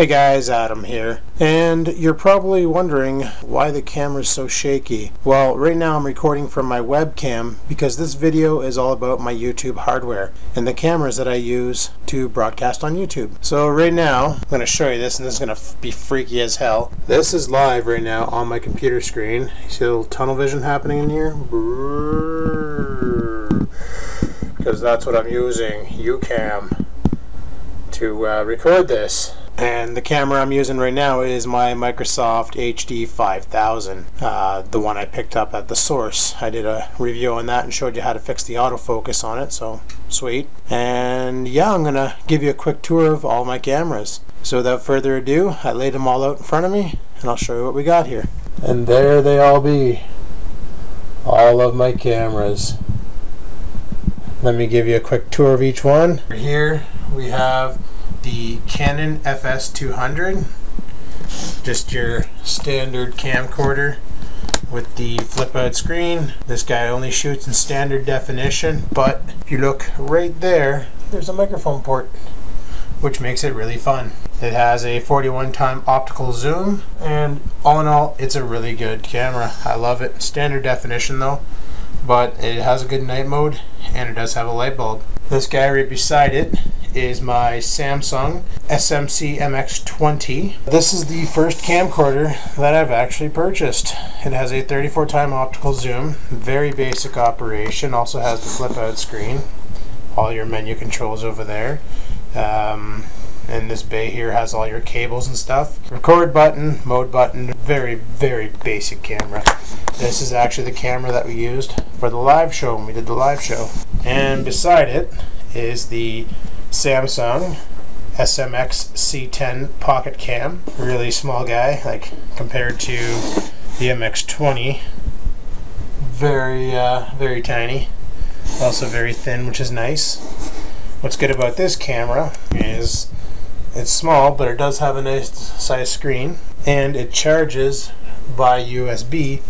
Hey guys, Adam here, and you're probably wondering why the camera's so shaky. Well, right now I'm recording from my webcam because this video is all about my YouTube hardware and the cameras that I use to broadcast on YouTube. So right now, I'm going to show you this, and this is going to be freaky as hell. This is live right now on my computer screen. You see a little tunnel vision happening in here? Because that's what I'm using, UCam, to record this. And the camera I'm using right now is my Microsoft HD 5000, the one I picked up at the Source. I did a review on that and showed you how to fix the autofocus on it, so sweet. And yeah, I'm gonna give you a quick tour of all my cameras. So without further ado, I laid them all out in front of me and I'll show you what we got here. And there they all be, all of my cameras. Let me give you a quick tour of each one. Here we have the Canon FS200, just your standard camcorder with the flip out screen. This guy only shoots in standard definition, but if you look right there, there's a microphone port, which makes it really fun. It has a 41x optical zoom, and all in all, it's a really good camera. I love it. Standard definition though, but it has a good night mode, and it does have a light bulb. This guy right beside it is my Samsung SMC MX20. This is the first camcorder that I've actually purchased. It has a 34x optical zoom, very basic operation, also has the flip out screen, all your menu controls over there. And this bay here has all your cables and stuff. Record button, mode button, very, very basic camera. This is actually the camera that we used for the live show when we did the live show. And beside it is the Samsung SMX C10 Pocket Cam. Really small guy, like compared to the MX20. Very, very tiny. Also very thin, which is nice. What's good about this camera is it's small, but it does have a nice size screen, and it charges by USB,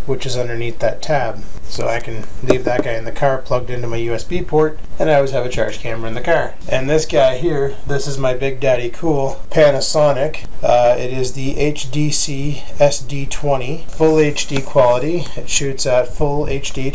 which is underneath that tab. So I can leave that guy in the car plugged into my USB port, and I always have a charge camera in the car. And this guy here, this is my Big Daddy Cool Panasonic. It is the HDC SD20, full HD quality. It shoots at full HD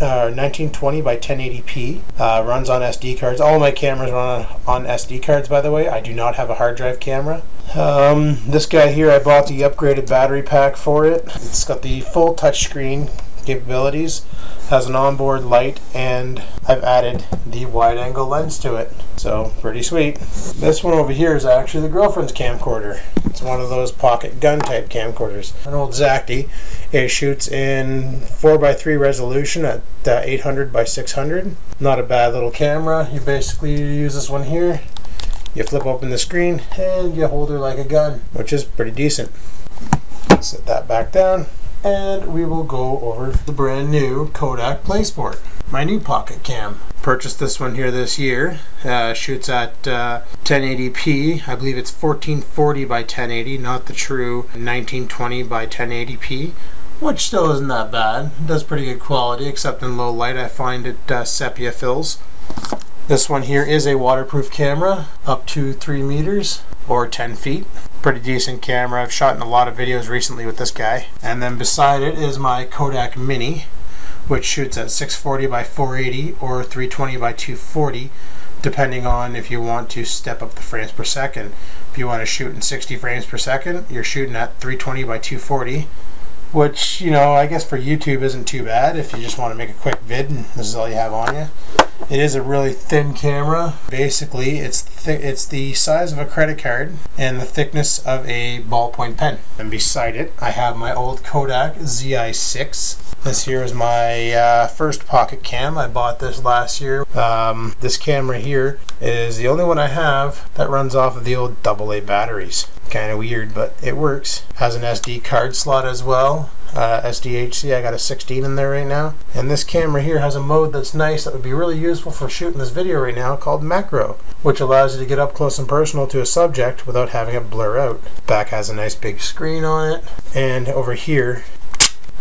1920 by 1080p. Runs on SD cards. All my cameras run on SD cards, by the way. I do not have a hard drive camera. This guy here, I bought the upgraded battery pack for it. It's got the full touchscreen capabilities, has an onboard light, and I've added the wide angle lens to it, so pretty sweet. This one over here is actually the girlfriend's camcorder. It's one of those pocket gun type camcorders, an old Zacti. It shoots in 4:3 resolution at 800 by 600. Not a bad little camera. You basically use this one here, you flip open the screen, and you hold her like a gun, which is pretty decent. Set that back down, and we will go over the brand new Kodak PlaySport, my new pocket cam. Purchased this one here this year. Shoots at 1080p. I believe it's 1440 by 1080, not the true 1920 by 1080p, which still isn't that bad. It does pretty good quality, except in low light I find it sepia fills. This one here is a waterproof camera, up to 3 meters or 10 feet. Pretty decent camera. I've shot in a lot of videos recently with this guy. And then beside it is my Kodak Mini, which shoots at 640 by 480 or 320 by 240, depending on if you want to step up the frames per second. If you want to shoot in 60 frames per second, you're shooting at 320 by 240, which, you know, I guess for YouTube isn't too bad if you just want to make a quick vid and this is all you have on you. It is a really thin camera. Basically, it's the size of a credit card and the thickness of a ballpoint pen. And beside it, I have my old Kodak ZI6. This here is my first pocket cam. I bought this last year. This camera here is the only one I have that runs off of the old AA batteries. Kind of weird, but it works. Has an SD card slot as well. SDHC, I got a 16 in there right now. And this camera here has a mode that's nice that would be really useful for shooting this video right now, called macro, which allows you to get up close and personal to a subject without having it blur out. Back has a nice big screen on it, and over here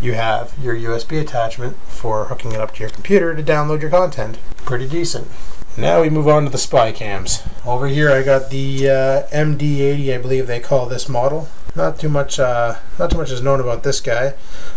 you have your USB attachment for hooking it up to your computer to download your content. Pretty decent. Now we move on to the spy cams. Over here I got the MD80, I believe they call this model. Not too much is known about this guy.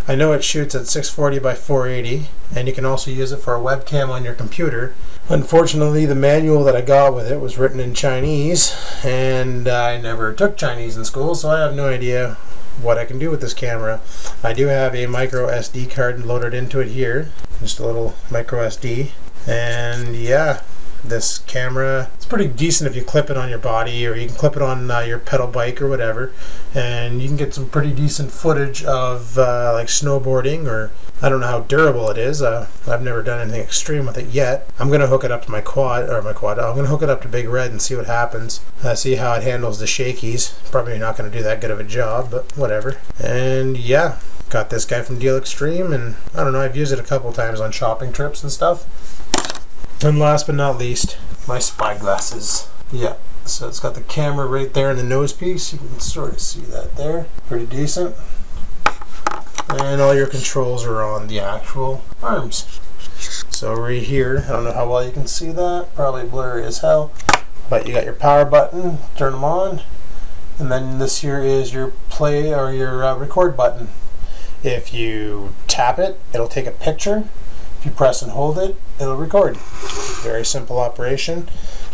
I know it shoots at 640 by 480, and you can also use it for a webcam on your computer. Unfortunately, the manual that I got with it was written in Chinese, and I never took Chinese in school, so I have no idea what I can do with this camera. I do have a micro SD card loaded into it here, just a little micro SD, and yeah, this camera, it's pretty decent if you clip it on your body, or you can clip it on your pedal bike or whatever, and you can get some pretty decent footage of like snowboarding, or I don't know how durable it is. I've never done anything extreme with it yet. I'm gonna hook it up to my quad. I'm gonna hook it up to Big Red and see what happens. See how it handles the shakies. Probably not gonna do that good of a job, but whatever. And yeah, got this guy from Deal Extreme, and I don't know, I've used it a couple times on shopping trips and stuff. And last but not least, my spy glasses. Yeah, so it's got the camera right there in the nose piece. You can sort of see that there. Pretty decent. And all your controls are on the actual arms. So right here, I don't know how well you can see that. Probably blurry as hell. But you got your power button, turn them on. And then this here is your play or your record button. If you tap it, it'll take a picture. If you press and hold it, it'll record. Very simple operation.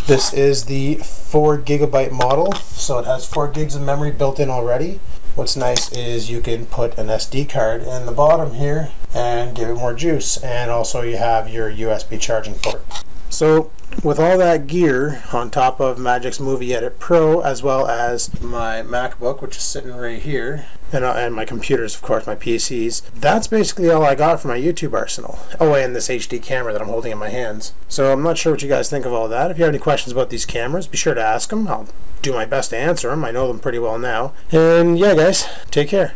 This is the 4 GB model, so it has 4 gigs of memory built in already. What's nice is you can put an SD card in the bottom here and give it more juice, and also you have your USB charging port. So with all that gear on top of Magix Movie Edit Pro, as well as my MacBook, which is sitting right here, and my computers, of course, my PCs, that's basically all I got for my YouTube arsenal. Oh, and this HD camera that I'm holding in my hands. So I'm not sure what you guys think of all that. If you have any questions about these cameras, be sure to ask them. I'll do my best to answer them. I know them pretty well now. And yeah, guys, take care.